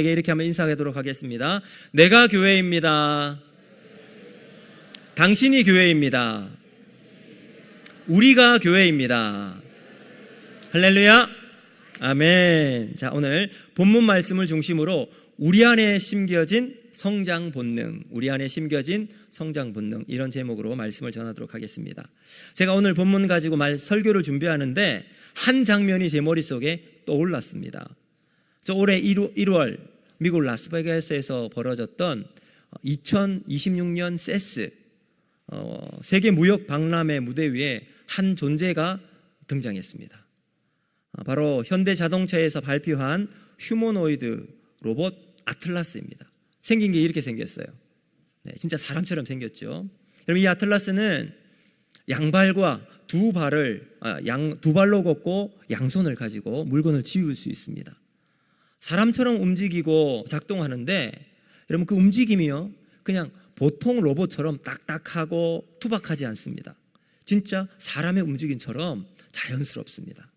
이렇게 한번 인사하도록 하겠습니다. 내가 교회입니다. 당신이 교회입니다. 우리가 교회입니다. 할렐루야. 아멘. 자, 오늘 본문 말씀을 중심으로 우리 안에 심겨진 성장 본능, 우리 안에 심겨진 성장 본능, 이런 제목으로 말씀을 전하도록 하겠습니다. 제가 오늘 본문 가지고 설교를 준비하는데 한 장면이 제 머릿속에 떠올랐습니다. 저 올해 1월 미국 라스베가스에서 벌어졌던 2026년 세스 세계 무역 박람회 무대 위에 한 존재가 등장했습니다. 바로 현대자동차에서 발표한 휴머노이드 로봇 아틀라스입니다. 생긴 게 이렇게 생겼어요. 네, 진짜 사람처럼 생겼죠. 여러분, 이 아틀라스는 양발과 두 발로 걷고 양손을 가지고 물건을 지울 수 있습니다. 사람처럼 움직이고 작동하는데 여러분, 그 움직임이요 그냥 보통 로봇처럼 딱딱하고 투박하지 않습니다. 진짜 사람의 움직임처럼 자연스럽습니다.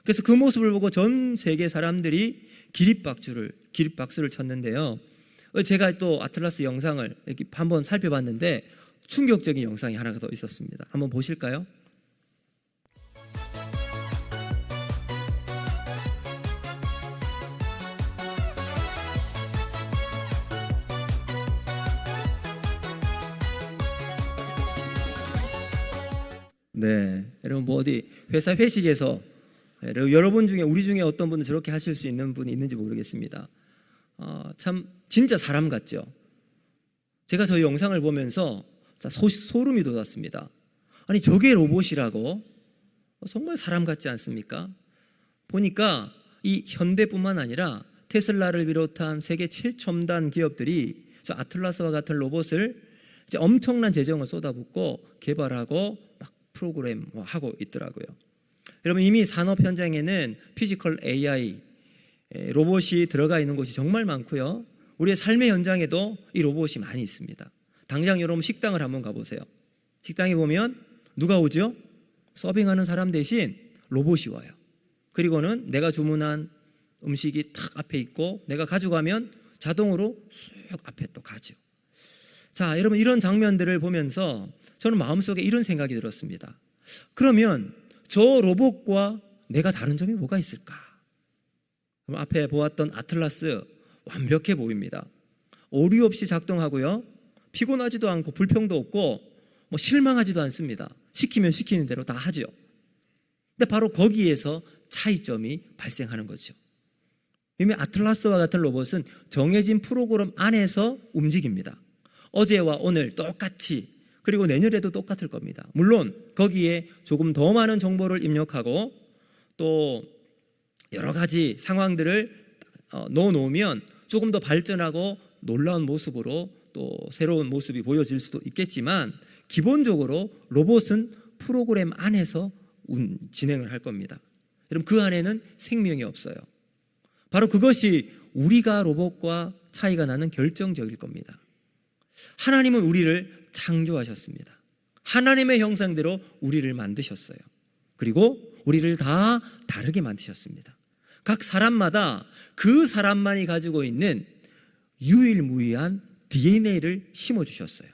그래서 그 모습을 보고 전 세계 사람들이 기립박수를 쳤는데요. 제가 또 아틀라스 영상을 이렇게 한번 살펴봤는데 충격적인 영상이 하나가 더 있었습니다. 한번 보실까요? 네, 여러분 어디 회사 회식에서 여러분 중에 우리 중에 어떤 분은 저렇게 하실 수 있는 분이 있는지 모르겠습니다. 참 진짜 사람 같죠. 제가 저 영상을 보면서 소름이 돋았습니다. 아니, 저게 로봇이라고? 정말 사람 같지 않습니까? 보니까 이 현대뿐만 아니라 테슬라를 비롯한 세계 최첨단 기업들이 저 아틀라스와 같은 로봇을 이제 엄청난 재정을 쏟아붓고 개발하고 막 프로그램하고 있더라고요. 여러분, 이미 산업 현장에는 피지컬 AI 로봇이 들어가 있는 곳이 정말 많고요. 우리의 삶의 현장에도 이 로봇이 많이 있습니다. 당장 여러분 식당을 한번 가보세요. 식당에 보면 누가 오죠? 서빙하는 사람 대신 로봇이 와요. 그리고는 내가 주문한 음식이 탁 앞에 있고 내가 가져가면 자동으로 쑥 앞에 또 가죠. 자, 여러분, 이런 장면들을 보면서 저는 마음속에 이런 생각이 들었습니다. 그러면 저 로봇과 내가 다른 점이 뭐가 있을까? 앞에 보았던 아틀라스 완벽해 보입니다. 오류 없이 작동하고요, 피곤하지도 않고 불평도 없고 실망하지도 않습니다. 시키면 시키는 대로 다 하죠. 근데 바로 거기에서 차이점이 발생하는 거죠. 이미 아틀라스와 같은 로봇은 정해진 프로그램 안에서 움직입니다. 어제와 오늘 똑같이, 그리고 내년에도 똑같을 겁니다. 물론 거기에 조금 더 많은 정보를 입력하고 또 여러 가지 상황들을 넣어놓으면 조금 더 발전하고 놀라운 모습으로 또 새로운 모습이 보여질 수도 있겠지만, 기본적으로 로봇은 프로그램 안에서 진행을 할 겁니다. 여러분, 그 안에는 생명이 없어요. 바로 그것이 우리가 로봇과 차이가 나는 결정적일 겁니다. 하나님은 우리를 창조하셨습니다. 하나님의 형상대로 우리를 만드셨어요. 그리고 우리를 다 다르게 만드셨습니다. 각 사람마다 그 사람만이 가지고 있는 유일무이한 DNA를 심어주셨어요.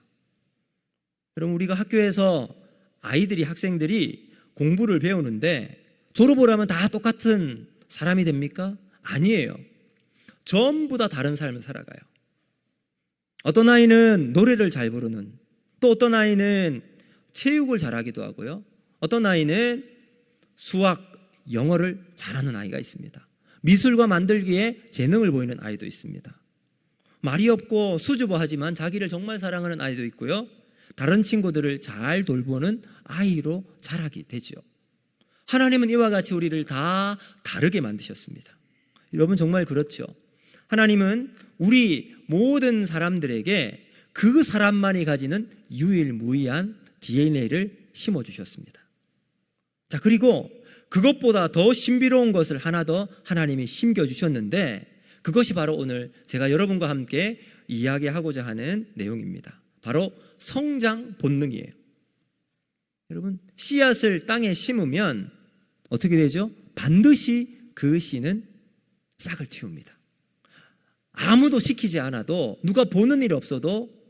여러분, 우리가 학교에서 학생들이 공부를 배우는데 졸업을 하면 다 똑같은 사람이 됩니까? 아니에요. 전부 다 다른 삶을 살아가요. 어떤 아이는 노래를 잘 부르는, 또 어떤 아이는 체육을 잘하기도 하고요, 어떤 아이는 수학, 영어를 잘하는 아이가 있습니다. 미술과 만들기에 재능을 보이는 아이도 있습니다. 말이 없고 수줍어하지만 자기를 정말 사랑하는 아이도 있고요, 다른 친구들을 잘 돌보는 아이로 자라게 되죠. 하나님은 이와 같이 우리를 다 다르게 만드셨습니다. 여러분, 정말 그렇죠. 하나님은 우리 모든 사람들에게 그 사람만이 가지는 유일무이한 DNA를 심어주셨습니다. 자, 그리고 그것보다 더 신비로운 것을 하나 더 하나님이 심겨주셨는데, 그것이 바로 오늘 제가 여러분과 함께 이야기하고자 하는 내용입니다. 바로 성장 본능이에요. 여러분, 씨앗을 땅에 심으면 어떻게 되죠? 반드시 그 씨는 싹을 틔웁니다. 아무도 시키지 않아도, 누가 보는 일 없어도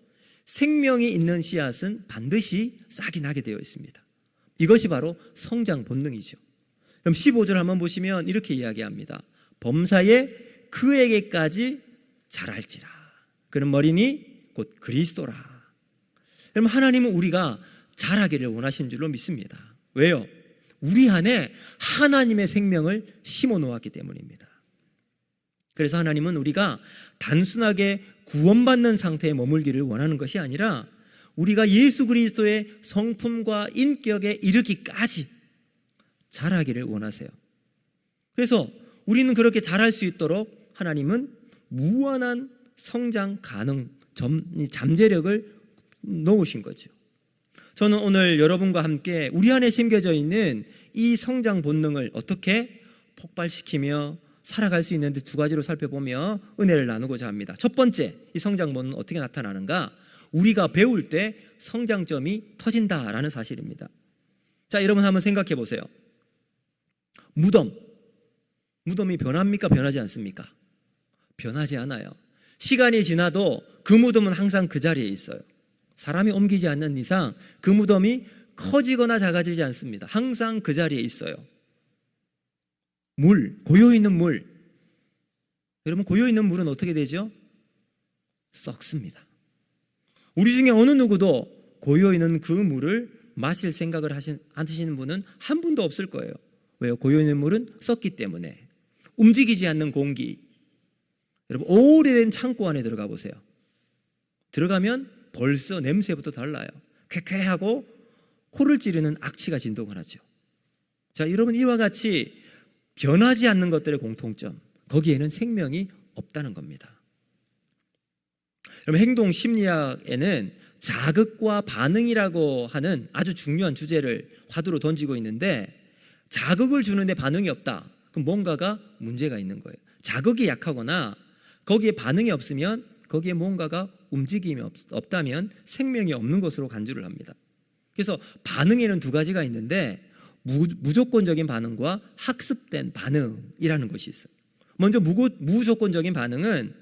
생명이 있는 씨앗은 반드시 싹이 나게 되어 있습니다. 이것이 바로 성장 본능이죠. 그럼 15절 한번 보시면 이렇게 이야기합니다. 범사에 그에게까지 자랄지라. 그는 머리니 곧 그리스도라. 그럼 하나님은 우리가 자라기를 원하신 줄로 믿습니다. 왜요? 우리 안에 하나님의 생명을 심어 놓았기 때문입니다. 그래서 하나님은 우리가 단순하게 구원받는 상태에 머물기를 원하는 것이 아니라 우리가 예수 그리스도의 성품과 인격에 이르기까지 자라기를 원하세요. 그래서 우리는 그렇게 자랄 수 있도록 하나님은 무한한 성장 가능, 잠재력을 놓으신 거죠. 저는 오늘 여러분과 함께 우리 안에 심겨져 있는 이 성장 본능을 어떻게 폭발시키며 살아갈 수 있는지 두 가지로 살펴보며 은혜를 나누고자 합니다. 첫 번째, 이 성장 본능은 어떻게 나타나는가? 우리가 배울 때 성장점이 터진다라는 사실입니다. 자, 여러분 한번 생각해 보세요. 무덤이 변합니까? 변하지 않습니까? 변하지 않아요. 시간이 지나도 그 무덤은 항상 그 자리에 있어요. 사람이 옮기지 않는 이상 그 무덤이 커지거나 작아지지 않습니다. 항상 그 자리에 있어요. 고여있는 물. 여러분, 고여있는 물은 어떻게 되죠? 썩습니다. 우리 중에 어느 누구도 고여있는 그 물을 마실 생각을 하시는 분은 한 분도 없을 거예요. 왜요? 고여있는 물은 썩기 때문에. 움직이지 않는 공기. 여러분, 오래된 창고 안에 들어가 보세요. 들어가면 벌써 냄새부터 달라요. 쾌쾌하고 코를 찌르는 악취가 진동을 하죠. 자, 여러분, 이와 같이 변하지 않는 것들의 공통점, 거기에는 생명이 없다는 겁니다. 여러분, 행동 심리학에는 자극과 반응이라고 하는 아주 중요한 주제를 화두로 던지고 있는데, 자극을 주는데 반응이 없다. 그럼 뭔가가 문제가 있는 거예요. 자극이 약하거나 거기에 반응이 없으면, 거기에 뭔가가 움직임이 없다면 생명이 없는 것으로 간주를 합니다. 그래서 반응에는 두 가지가 있는데, 무조건적인 반응과 학습된 반응이라는 것이 있어요. 먼저 무조건적인 반응은,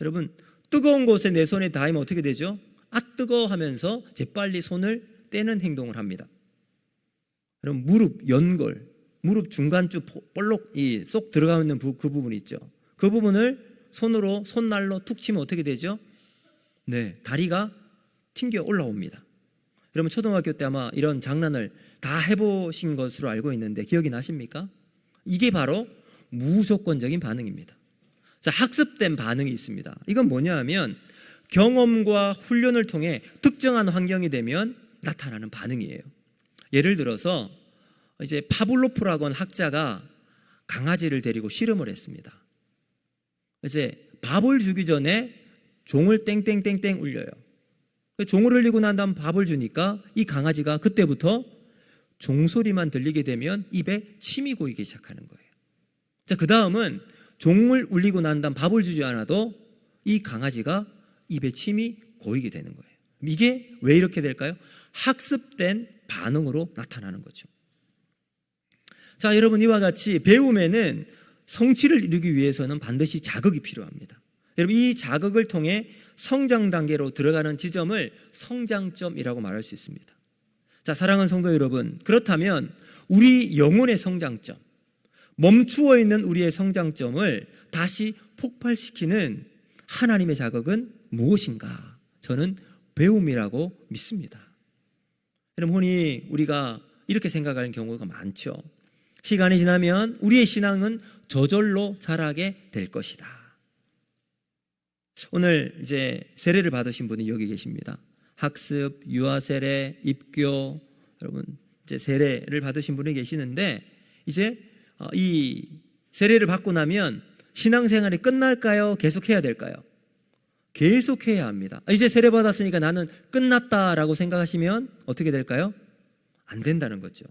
여러분, 뜨거운 곳에 내 손에 닿으면 어떻게 되죠? 아, 뜨거워 하면서 재빨리 손을 떼는 행동을 합니다. 여러분, 연골, 무릎 중간쪽 볼록 쏙 들어가 있는 그 부분이 있죠. 그 부분을 손날로 툭 치면 어떻게 되죠? 네, 다리가 튕겨 올라옵니다. 여러분, 초등학교 때 아마 이런 장난을 다 해보신 것으로 알고 있는데 기억이 나십니까? 이게 바로 무조건적인 반응입니다. 자, 학습된 반응이 있습니다. 이건 뭐냐 하면 경험과 훈련을 통해 특정한 환경이 되면 나타나는 반응이에요. 예를 들어서 이제 파블로프라고 하는 학자가 강아지를 데리고 실험을 했습니다. 이제 밥을 주기 전에 종을 땡땡땡땡 울려요. 종을 울리고 난 다음 밥을 주니까 이 강아지가 그때부터 종소리만 들리게 되면 입에 침이 고이기 시작하는 거예요. 자, 그 다음은 종을 울리고 난 다음 밥을 주지 않아도 이 강아지가 입에 침이 고이게 되는 거예요. 이게 왜 이렇게 될까요? 학습된 반응으로 나타나는 거죠. 자, 여러분, 이와 같이 배움에는 성취를 이루기 위해서는 반드시 자극이 필요합니다. 여러분, 이 자극을 통해 성장 단계로 들어가는 지점을 성장점이라고 말할 수 있습니다. 자, 사랑하는 성도 여러분, 그렇다면 우리 영혼의 성장점, 멈추어 있는 우리의 성장점을 다시 폭발시키는 하나님의 자극은 무엇인가? 저는 배움이라고 믿습니다. 여러분, 흔히 우리가 이렇게 생각하는 경우가 많죠. 시간이 지나면 우리의 신앙은 저절로 자라게 될 것이다. 오늘 이제 세례를 받으신 분이 여기 계십니다. 학습, 유아 세례, 입교, 여러분 이제 세례를 받으신 분이 계시는데, 이제 이 세례를 받고 나면 신앙생활이 끝날까요? 계속해야 될까요? 계속해야 합니다. 이제 세례 받았으니까 나는 끝났다라고 생각하시면 어떻게 될까요? 안 된다는 거죠.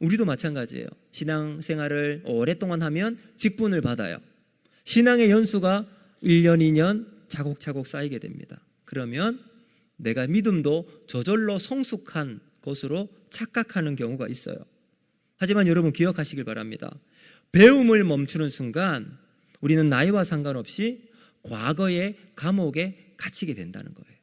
우리도 마찬가지예요. 신앙생활을 오랫동안 하면 직분을 받아요. 신앙의 연수가 1년, 2년 차곡차곡 쌓이게 됩니다. 그러면 내가 믿음도 저절로 성숙한 것으로 착각하는 경우가 있어요. 하지만 여러분 기억하시길 바랍니다. 배움을 멈추는 순간 우리는 나이와 상관없이 과거의 감옥에 갇히게 된다는 거예요.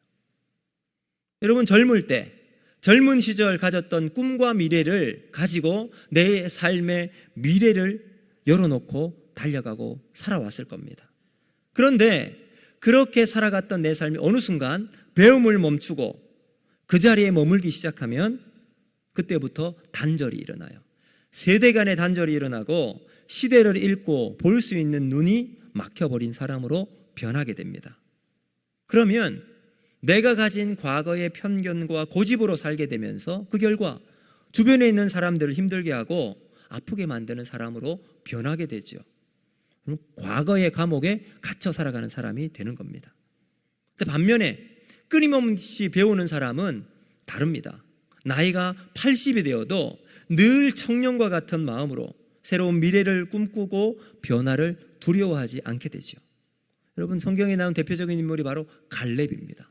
여러분, 젊을 때, 젊은 시절 가졌던 꿈과 미래를 가지고 내 삶의 미래를 열어놓고 달려가고 살아왔을 겁니다. 그런데 그렇게 살아갔던 내 삶이 어느 순간 배움을 멈추고 그 자리에 머물기 시작하면 그때부터 단절이 일어나요. 세대 간의 단절이 일어나고 시대를 읽고 볼 수 있는 눈이 막혀버린 사람으로 변하게 됩니다. 그러면 내가 가진 과거의 편견과 고집으로 살게 되면서 그 결과 주변에 있는 사람들을 힘들게 하고 아프게 만드는 사람으로 변하게 되죠. 과거의 감옥에 갇혀 살아가는 사람이 되는 겁니다. 반면에 끊임없이 배우는 사람은 다릅니다. 나이가 80이 되어도 늘 청년과 같은 마음으로 새로운 미래를 꿈꾸고 변화를 두려워하지 않게 되죠. 여러분, 성경에 나온 대표적인 인물이 바로 갈렙입니다.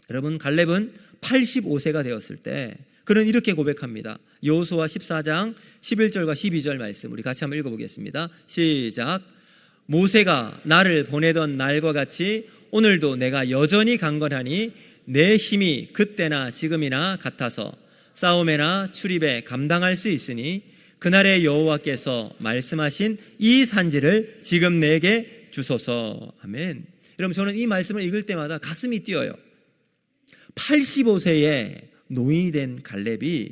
여러분, 갈렙은 85세가 되었을 때 그는 이렇게 고백합니다. 여호수아 14장 11절과 12절 말씀 우리 같이 한번 읽어보겠습니다. 시작. 모세가 나를 보내던 날과 같이 오늘도 내가 여전히 강건하니 내 힘이 그때나 지금이나 같아서 싸움에나 출입에 감당할 수 있으니 그날의 여호와께서 말씀하신 이 산지를 지금 내게 주소서. 아멘. 여러분, 저는 이 말씀을 읽을 때마다 가슴이 뛰어요. 85세에 노인이 된 갈렙이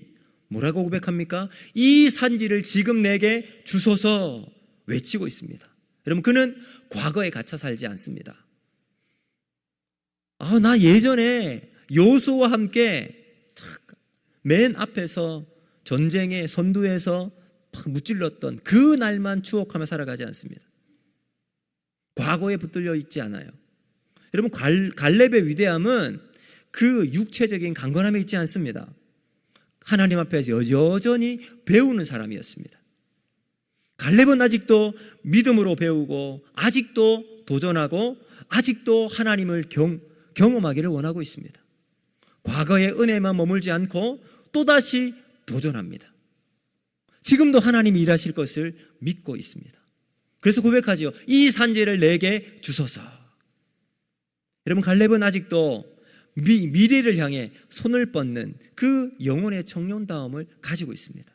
뭐라고 고백합니까? 이 산지를 지금 내게 주소서 외치고 있습니다. 여러분, 그는 과거에 갇혀 살지 않습니다. 나 예전에 여호수아와 함께 맨 앞에서 전쟁의 선두에서 무찔렀던 그 날만 추억하며 살아가지 않습니다. 과거에 붙들려 있지 않아요. 여러분, 갈렙의 위대함은 그 육체적인 강건함에 있지 않습니다. 하나님 앞에서 여전히 배우는 사람이었습니다. 갈렙은 아직도 믿음으로 배우고 아직도 도전하고 아직도 하나님을 경험하기를 원하고 있습니다. 과거의 은혜만 머물지 않고 또다시 도전합니다. 지금도 하나님이 일하실 것을 믿고 있습니다. 그래서 고백하지요. 이 산지를 내게 주소서. 여러분, 갈렙은 아직도 미래를 향해 손을 뻗는 그 영혼의 청년다움을 가지고 있습니다.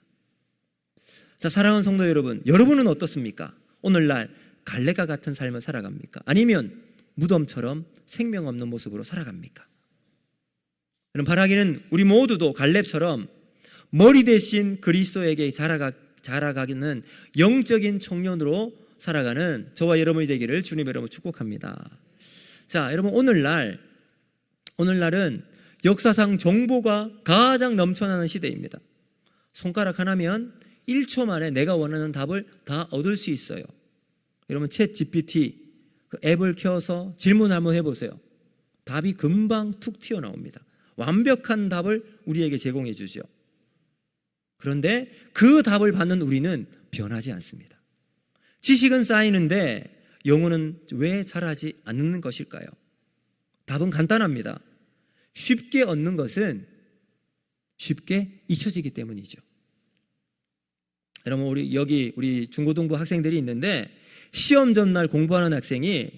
자, 사랑하는 성도 여러분, 여러분은 어떻습니까? 오늘날 갈렙과 같은 삶을 살아갑니까? 아니면 무덤처럼 생명 없는 모습으로 살아갑니까? 여러분, 바라기는 우리 모두도 갈렙처럼 머리 대신 그리스도에게 자라가기는 영적인 청년으로 살아가는 저와 여러분이 되기를 주님 여러분 축복합니다. 자, 여러분, 오늘날은 역사상 정보가 가장 넘쳐나는 시대입니다. 손가락 하나면 1초 만에 내가 원하는 답을 다 얻을 수 있어요. 여러분, 챗 GPT 그 앱을 켜서 질문 한번 해보세요. 답이 금방 툭 튀어나옵니다. 완벽한 답을 우리에게 제공해 주죠. 그런데 그 답을 받는 우리는 변하지 않습니다. 지식은 쌓이는데 영혼은 왜 자라지 않는 것일까요? 답은 간단합니다. 쉽게 얻는 것은 쉽게 잊혀지기 때문이죠. 여러분, 우리 중고등부 학생들이 있는데 시험 전날 공부하는 학생이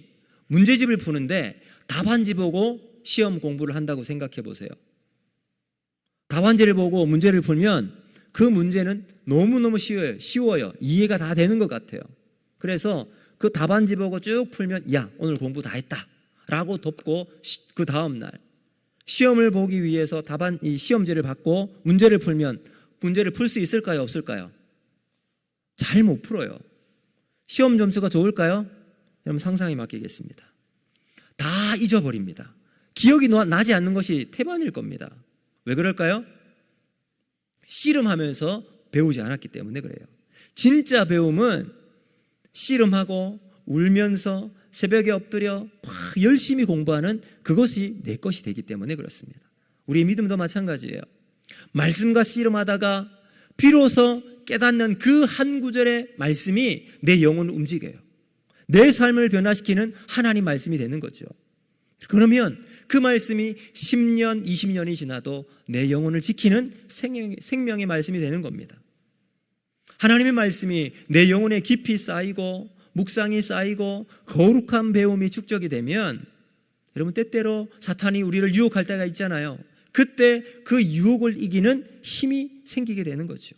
문제집을 푸는데 답안지 보고 시험 공부를 한다고 생각해 보세요. 답안지를 보고 문제를 풀면 그 문제는 너무너무 쉬워요. 이해가 다 되는 것 같아요. 그래서 그 답안지 보고 쭉 풀면 야, 오늘 공부 다 했다 라고 덮고 그 다음날 시험을 보기 위해서 이 시험지를 받고 문제를 풀면 문제를 풀 수 있을까요? 없을까요? 잘 못 풀어요. 시험 점수가 좋을까요? 여러분, 상상에 맡기겠습니다. 다 잊어버립니다. 기억이 나지 않는 것이 태반일 겁니다. 왜 그럴까요? 씨름하면서 배우지 않았기 때문에 그래요. 진짜 배움은 씨름하고 울면서 새벽에 엎드려 막 열심히 공부하는 그것이 내 것이 되기 때문에 그렇습니다. 우리의 믿음도 마찬가지예요. 말씀과 씨름하다가 비로소 깨닫는 그 한 구절의 말씀이 내 영혼을 움직여요. 내 삶을 변화시키는 하나님 말씀이 되는 거죠. 그러면 그 말씀이 10년, 20년이 지나도 내 영혼을 지키는 생명의 말씀이 되는 겁니다. 하나님의 말씀이 내 영혼에 깊이 쌓이고 묵상이 쌓이고 거룩한 배움이 축적이 되면 여러분 때때로 사탄이 우리를 유혹할 때가 있잖아요. 그때 그 유혹을 이기는 힘이 생기게 되는 거죠.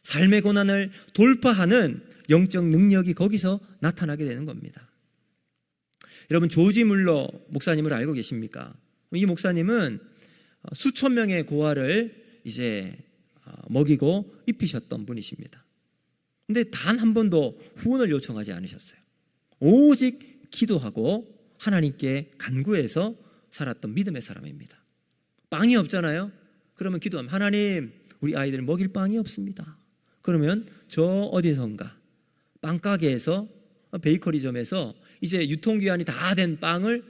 삶의 고난을 돌파하는 영적 능력이 거기서 나타나게 되는 겁니다. 여러분 조지 물러 목사님을 알고 계십니까? 이 목사님은 수천 명의 고아를 이제 먹이고 입히셨던 분이십니다. 근데 단 한 번도 후원을 요청하지 않으셨어요. 오직 기도하고 하나님께 간구해서 살았던 믿음의 사람입니다. 빵이 없잖아요. 그러면 기도하면 하나님 우리 아이들 먹일 빵이 없습니다. 그러면 저 어디선가 빵가게에서 베이커리점에서 이제 유통기한이 다 된 빵을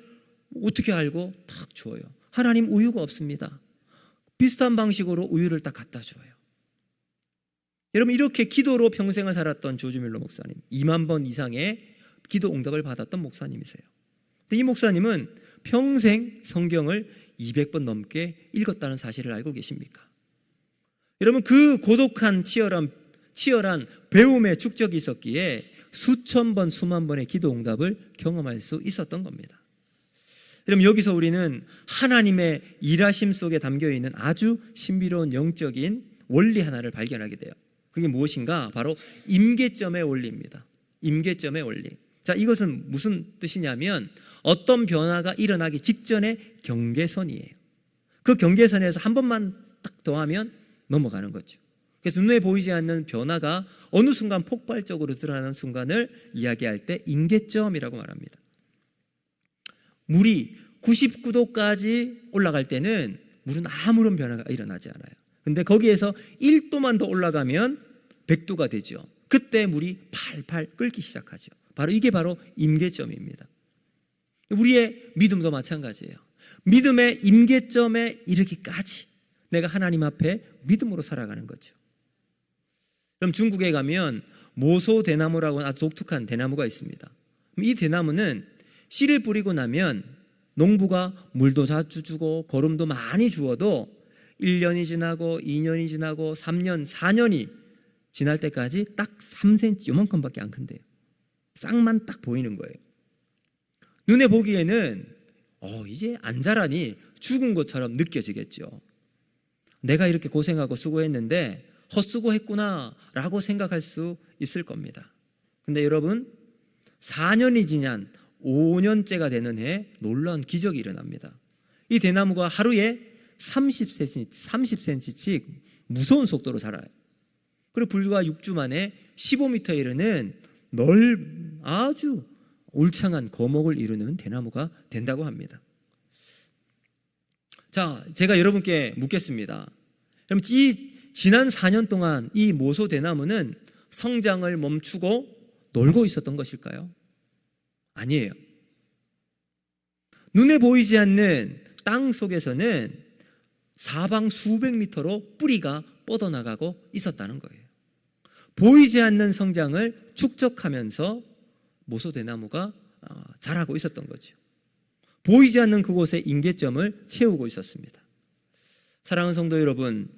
어떻게 알고 딱 줘요. 하나님 우유가 없습니다. 비슷한 방식으로 우유를 딱 갖다 줘요. 여러분 이렇게 기도로 평생을 살았던 조지 밀러 목사님 2만 번 이상의 기도 응답을 받았던 목사님이세요. 근데 이 목사님은 평생 성경을 200번 넘게 읽었다는 사실을 알고 계십니까? 여러분 그 고독한 치열한 배움의 축적이 있었기에 수천 번 수만 번의 기도 응답을 경험할 수 있었던 겁니다. 여러분 여기서 우리는 하나님의 일하심 속에 담겨있는 아주 신비로운 영적인 원리 하나를 발견하게 돼요. 그게 무엇인가? 바로 임계점의 원리입니다. 임계점의 원리. 자, 이것은 무슨 뜻이냐면 어떤 변화가 일어나기 직전의 경계선이에요. 그 경계선에서 한 번만 딱 더하면 넘어가는 거죠. 그래서 눈에 보이지 않는 변화가 어느 순간 폭발적으로 드러나는 순간을 이야기할 때 임계점이라고 말합니다. 물이 99도까지 올라갈 때는 물은 아무런 변화가 일어나지 않아요. 근데 거기에서 1도만 더 올라가면 100도가 되죠. 그때 물이 팔팔 끓기 시작하죠. 이게 바로 임계점입니다. 우리의 믿음도 마찬가지예요. 믿음의 임계점에 이르기까지 내가 하나님 앞에 믿음으로 살아가는 거죠. 그럼 중국에 가면 모소 대나무라고 아주 독특한 대나무가 있습니다. 이 대나무는 씨를 뿌리고 나면 농부가 물도 자주 주고 거름도 많이 주어도 1년이 지나고 2년이 지나고 3년, 4년이 지날 때까지 딱 3cm 요만큼밖에 안 큰대요. 싹만 딱 보이는 거예요. 눈에 보기에는 이제 안 자라니 죽은 것처럼 느껴지겠죠. 내가 이렇게 고생하고 수고했는데 헛수고했구나 라고 생각할 수 있을 겁니다. 근데 여러분 4년이 지난 5년째가 되는 해 놀라운 기적이 일어납니다. 이 대나무가 하루에 30cm씩 무서운 속도로 자라요. 그리고 불과 6주 만에 15m에 이르는 아주 울창한 거목을 이루는 대나무가 된다고 합니다. 자, 제가 여러분께 묻겠습니다. 그럼 이 지난 4년 동안 이 모소 대나무는 성장을 멈추고 놀고 있었던 것일까요? 아니에요. 눈에 보이지 않는 땅 속에서는 사방 수백 미터로 뿌리가 뻗어나가고 있었다는 거예요. 보이지 않는 성장을 축적하면서 모소대나무가 자라고 있었던 거죠. 보이지 않는 그곳에 임계점을 채우고 있었습니다. 사랑하는 성도 여러분,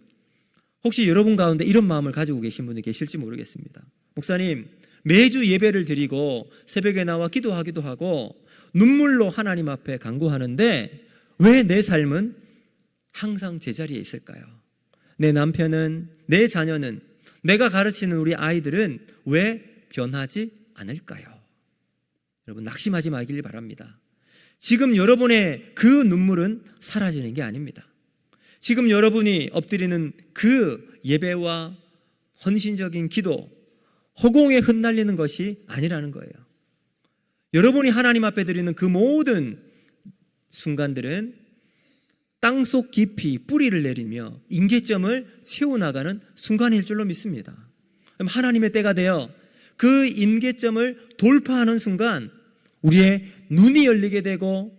혹시 여러분 가운데 이런 마음을 가지고 계신 분이 계실지 모르겠습니다. 목사님, 매주 예배를 드리고 새벽에 나와 기도하기도 하고 눈물로 하나님 앞에 간구하는데 왜 내 삶은 항상 제자리에 있을까요? 내 남편은, 내 자녀는, 내가 가르치는 우리 아이들은 왜 변하지 않을까요? 여러분 낙심하지 마길 바랍니다. 지금 여러분의 그 눈물은 사라지는 게 아닙니다. 지금 여러분이 엎드리는 그 예배와 헌신적인 기도, 허공에 흩날리는 것이 아니라는 거예요. 여러분이 하나님 앞에 드리는 그 모든 순간들은 땅속 깊이 뿌리를 내리며 임계점을 채워나가는 순간일 줄로 믿습니다. 그럼 하나님의 때가 되어 그 임계점을 돌파하는 순간 우리의 눈이 열리게 되고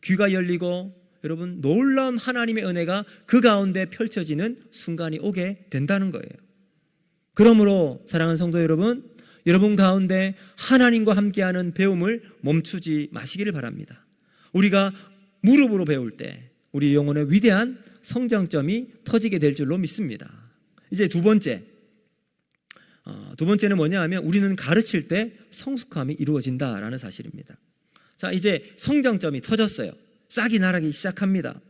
귀가 열리고 여러분 놀라운 하나님의 은혜가 그 가운데 펼쳐지는 순간이 오게 된다는 거예요. 그러므로 사랑하는 성도 여러분, 여러분 가운데 하나님과 함께하는 배움을 멈추지 마시기를 바랍니다. 우리가 무릎으로 배울 때 우리 영혼의 위대한 성장점이 터지게 될 줄로 믿습니다. 이제 두 번째, 두 번째는 뭐냐 하면 우리는 가르칠 때 성숙함이 이루어진다라는 사실입니다. 자, 이제 성장점이 터졌어요. 싹이 나라기 시작합니다.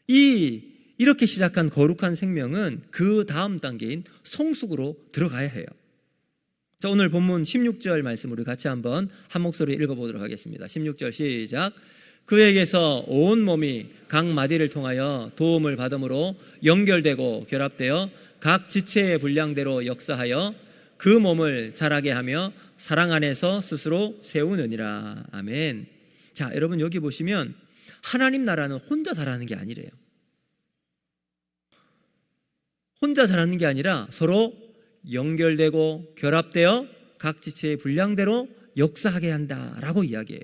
이렇게 시작한 거룩한 생명은 그 다음 단계인 성숙으로 들어가야 해요. 자, 오늘 본문 16절 말씀 우리 같이 한번 한 목소리 읽어보도록 하겠습니다. 16절 시작. 그에게서 온 몸이 각 마디를 통하여 도움을 받음으로 연결되고 결합되어 각 지체의 분량대로 역사하여 그 몸을 자라게 하며 사랑 안에서 스스로 세우느니라. 아멘. 자, 여러분 여기 보시면 하나님 나라는 혼자 자라는 게 아니래요. 혼자 자라는 게 아니라 서로 연결되고 결합되어 각 지체의 분량대로 역사하게 한다라고 이야기해요.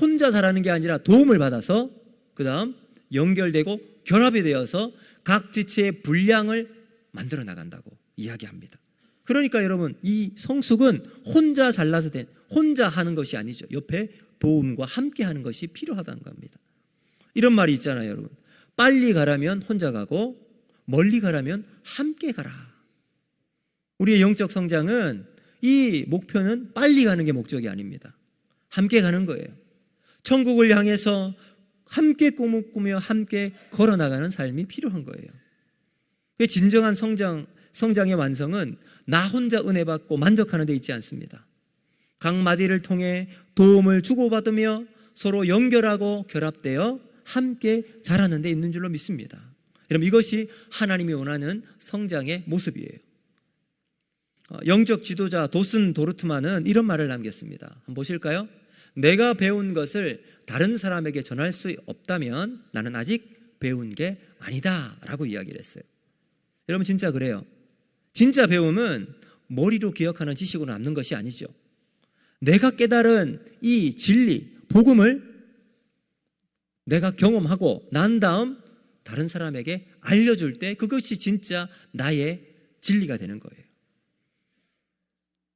혼자 자라는 게 아니라 도움을 받아서 그 다음 연결되고 결합이 되어서 각 지체의 분량을 만들어 나간다고 이야기합니다. 그러니까 여러분, 이 성숙은 혼자 잘라서 혼자 하는 것이 아니죠. 옆에 도움과 함께 하는 것이 필요하다는 겁니다. 이런 말이 있잖아요, 여러분. 빨리 가라면 혼자 가고 멀리 가라면 함께 가라. 우리의 영적 성장은 이 목표는 빨리 가는 게 목적이 아닙니다. 함께 가는 거예요. 천국을 향해서 함께 꿈을 꾸며 함께 걸어나가는 삶이 필요한 거예요. 진정한 성장의 완성은 나 혼자 은혜 받고 만족하는 데 있지 않습니다. 각 마디를 통해 도움을 주고받으며 서로 연결하고 결합되어 함께 자라는 데 있는 줄로 믿습니다. 여러분, 이것이 하나님이 원하는 성장의 모습이에요. 영적 지도자 도슨 도르트만은 이런 말을 남겼습니다. 한번 보실까요? 내가 배운 것을 다른 사람에게 전할 수 없다면 나는 아직 배운 게 아니다 라고 이야기를 했어요. 여러분, 진짜 그래요. 진짜 배움은 머리로 기억하는 지식으로 남는 것이 아니죠. 내가 깨달은 이 진리, 복음을 내가 경험하고 난 다음 다른 사람에게 알려줄 때 그것이 진짜 나의 진리가 되는 거예요.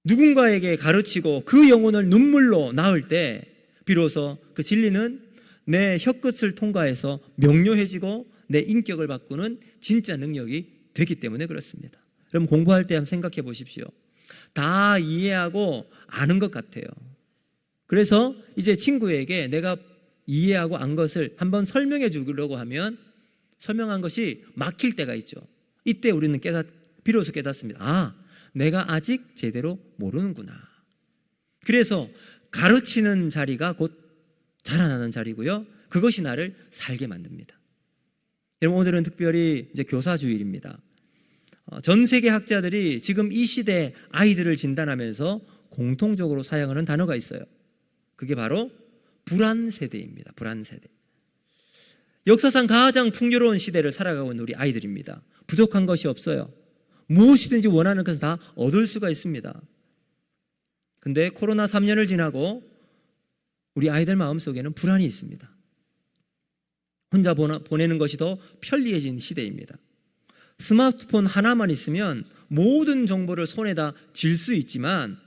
누군가에게 가르치고 그 영혼을 눈물로 낳을 때 비로소 그 진리는 내 혀끝을 통과해서 명료해지고 내 인격을 바꾸는 진짜 능력이 되기 때문에 그렇습니다. 여러분, 공부할 때 한번 생각해 보십시오. 다 이해하고 아는 것 같아요. 그래서 이제 친구에게 내가 이해하고 안 것을 한번 설명해 주려고 하면 설명한 것이 막힐 때가 있죠. 이때 우리는 비로소 깨닫습니다. 내가 아직 제대로 모르는구나. 그래서 가르치는 자리가 곧 자라나는 자리고요. 그것이 나를 살게 만듭니다. 여러분, 오늘은 특별히 이제 교사주일입니다. 전 세계 학자들이 지금 이 시대 아이들을 진단하면서 공통적으로 사용하는 단어가 있어요. 그게 바로 불안 세대입니다. 불안 세대. 역사상 가장 풍요로운 시대를 살아가고 있는 우리 아이들입니다. 부족한 것이 없어요. 무엇이든지 원하는 것을 다 얻을 수가 있습니다. 근데 코로나 3년을 지나고 우리 아이들 마음속에는 불안이 있습니다. 혼자 보내는 것이 더 편리해진 시대입니다. 스마트폰 하나만 있으면 모든 정보를 손에다 쥘 수 있지만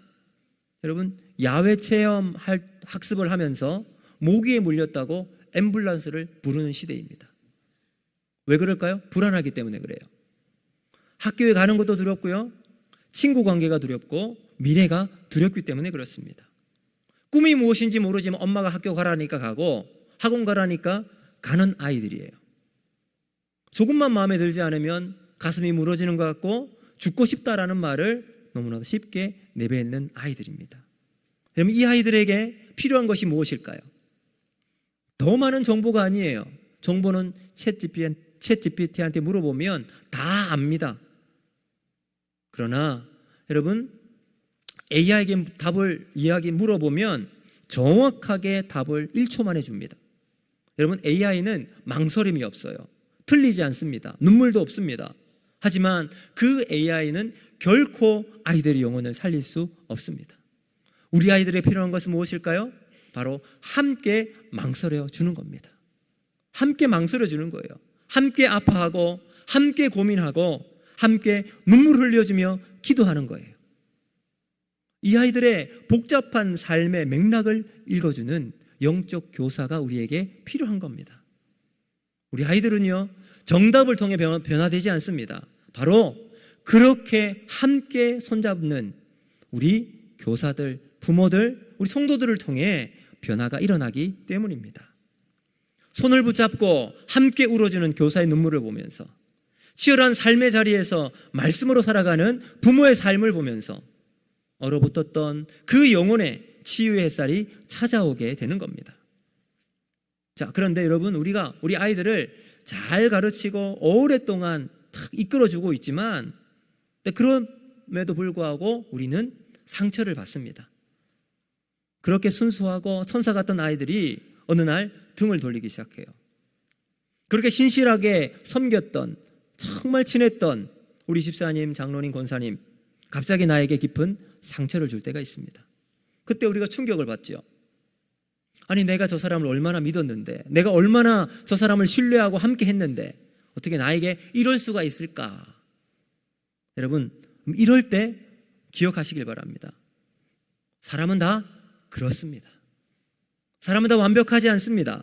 여러분, 야외 체험 학습을 하면서 모기에 물렸다고 앰뷸런스를 부르는 시대입니다. 왜 그럴까요? 불안하기 때문에 그래요. 학교에 가는 것도 두렵고요. 친구 관계가 두렵고 미래가 두렵기 때문에 그렇습니다. 꿈이 무엇인지 모르지만 엄마가 학교 가라니까 가고 학원 가라니까 가는 아이들이에요. 조금만 마음에 들지 않으면 가슴이 무너지는 것 같고 죽고 싶다라는 말을 너무나도 쉽게 내뱉는 아이들입니다. 그럼 이 아이들에게 필요한 것이 무엇일까요? 더 많은 정보가 아니에요. 정보는 챗GPT한테 물어보면 다 압니다. 그러나 여러분, AI에게 답을 이야기 물어보면 정확하게 답을 1초 만에 줍니다. 여러분, AI는 망설임이 없어요. 틀리지 않습니다. 눈물도 없습니다. 하지만 그 AI는 결코 아이들의 영혼을 살릴 수 없습니다. 우리 아이들에게 필요한 것은 무엇일까요? 바로 함께 망설여 주는 겁니다. 함께 망설여 주는 거예요. 함께 아파하고 함께 고민하고 함께 눈물 흘려주며 기도하는 거예요. 이 아이들의 복잡한 삶의 맥락을 읽어주는 영적 교사가 우리에게 필요한 겁니다. 우리 아이들은요, 정답을 통해 변화되지 않습니다. 바로 그렇게 함께 손잡는 우리 교사들, 부모들, 우리 성도들을 통해 변화가 일어나기 때문입니다. 손을 붙잡고 함께 울어주는 교사의 눈물을 보면서, 치열한 삶의 자리에서 말씀으로 살아가는 부모의 삶을 보면서 얼어붙었던 그 영혼의 치유의 햇살이 찾아오게 되는 겁니다. 자, 그런데 여러분, 우리가 우리 아이들을 잘 가르치고 오랫동안 탁 이끌어주고 있지만, 그럼에도 불구하고 우리는 상처를 받습니다. 그렇게 순수하고 천사 같던 아이들이 어느 날 등을 돌리기 시작해요. 그렇게 신실하게 섬겼던, 정말 친했던 우리 집사님, 장로님, 권사님, 갑자기 나에게 깊은 상처를 줄 때가 있습니다. 그때 우리가 충격을 받죠. 아니, 내가 저 사람을 얼마나 믿었는데, 내가 얼마나 저 사람을 신뢰하고 함께 했는데 어떻게 나에게 이럴 수가 있을까? 여러분, 이럴 때 기억하시길 바랍니다. 사람은 다 그렇습니다. 사람은 다 완벽하지 않습니다.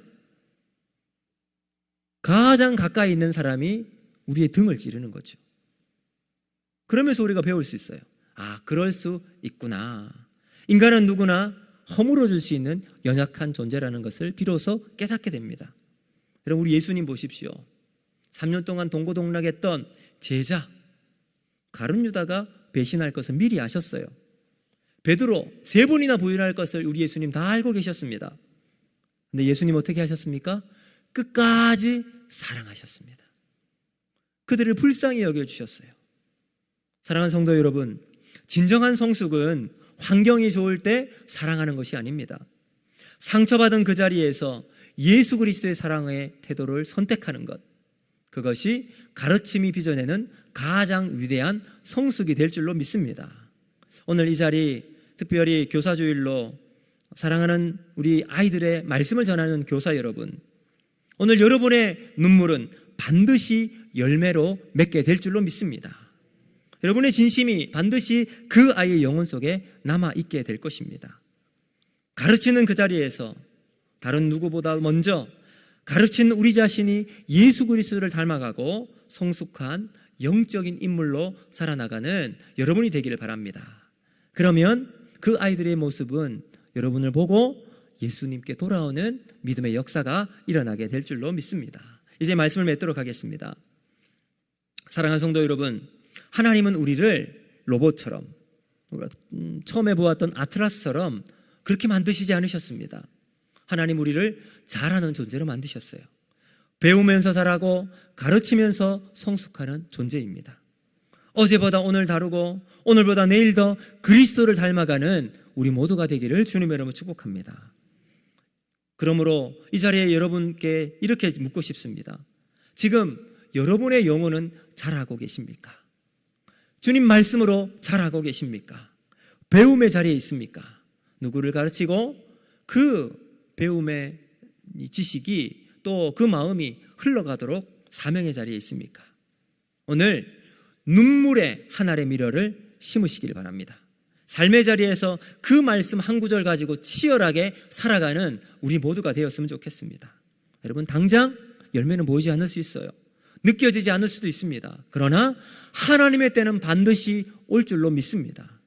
가장 가까이 있는 사람이 우리의 등을 찌르는 거죠. 그러면서 우리가 배울 수 있어요. 아, 그럴 수 있구나. 인간은 누구나 허물어질 수 있는 연약한 존재라는 것을 비로소 깨닫게 됩니다. 여러분, 우리 예수님 보십시오. 3년 동안 동고동락했던 제자 가룟 유다가 배신할 것을 미리 아셨어요. 베드로 3번이나 부인할 것을 우리 예수님 다 알고 계셨습니다. 근데 예수님 어떻게 하셨습니까? 끝까지 사랑하셨습니다. 그들을 불쌍히 여겨주셨어요. 사랑하는 성도 여러분, 진정한 성숙은 환경이 좋을 때 사랑하는 것이 아닙니다. 상처받은 그 자리에서 예수 그리스도의 사랑의 태도를 선택하는 것, 그것이 가르침이 빚어내는 가장 위대한 성숙이 될 줄로 믿습니다. 오늘 이 자리, 특별히 교사주일로 사랑하는 우리 아이들의 말씀을 전하는 교사 여러분, 오늘 여러분의 눈물은 반드시 열매로 맺게 될 줄로 믿습니다. 여러분의 진심이 반드시 그 아이의 영혼 속에 남아있게 될 것입니다. 가르치는 그 자리에서 다른 누구보다 먼저 가르치는 우리 자신이 예수 그리스도를 닮아가고 성숙한 영적인 인물로 살아나가는 여러분이 되기를 바랍니다. 그러면 그 아이들의 모습은 여러분을 보고 예수님께 돌아오는 믿음의 역사가 일어나게 될 줄로 믿습니다. 이제 말씀을 맺도록 하겠습니다. 사랑하는 성도 여러분, 하나님은 우리를 로봇처럼, 우리가 처음에 보았던 아틀라스처럼 그렇게 만드시지 않으셨습니다. 하나님 우리를 잘하는 존재로 만드셨어요. 배우면서 자라고 가르치면서 성숙하는 존재입니다. 어제보다 오늘 다르고 오늘보다 내일 더 그리스도를 닮아가는 우리 모두가 되기를 주님의 이름으로 축복합니다. 그러므로 이 자리에 여러분께 이렇게 묻고 싶습니다. 지금 여러분의 영혼은 잘하고 계십니까? 주님 말씀으로 잘하고 계십니까? 배움의 자리에 있습니까? 누구를 가르치고 그 배움의 지식이 또 그 마음이 흘러가도록 사명의 자리에 있습니까? 오늘 눈물의 한 알의 미러를 심으시길 바랍니다. 삶의 자리에서 그 말씀 한 구절 가지고 치열하게 살아가는 우리 모두가 되었으면 좋겠습니다. 여러분, 당장 열매는 보이지 않을 수 있어요. 느껴지지 않을 수도 있습니다. 그러나 하나님의 때는 반드시 올 줄로 믿습니다.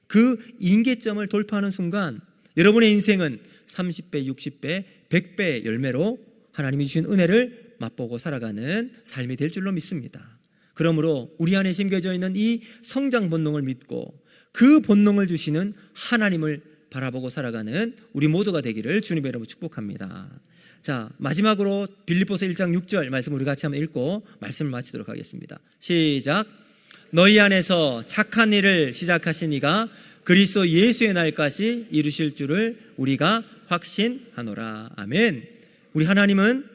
그 임계점을 돌파하는 순간 여러분의 인생은 30배, 60배, 100배의 열매로 하나님이 주신 은혜를 맛보고 살아가는 삶이 될 줄로 믿습니다. 그러므로 우리 안에 심겨져 있는 이 성장 본능을 믿고 그 본능을 주시는 하나님을 바라보고 살아가는 우리 모두가 되기를 주님의 이름으로 축복합니다. 자, 마지막으로 빌립보서 1장 6절 말씀 우리 같이 한번 읽고 말씀을 마치도록 하겠습니다. 시작. 너희 안에서 착한 일을 시작하신 이가 그리스도 예수의 날까지 이루실 줄을 우리가 확신하노라. 아멘. 우리 하나님은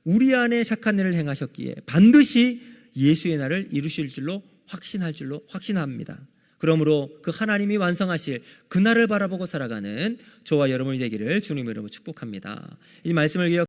우리 안에 착한 일을 행하셨기에 반드시 예수의 날을 이루실 줄로 확신할 줄로 확신합니다. 그러므로 그 하나님이 완성하실 그날을 바라보고 살아가는 저와 여러분이 되기를 주님의 이름으로 축복합니다. 이 말씀을 기억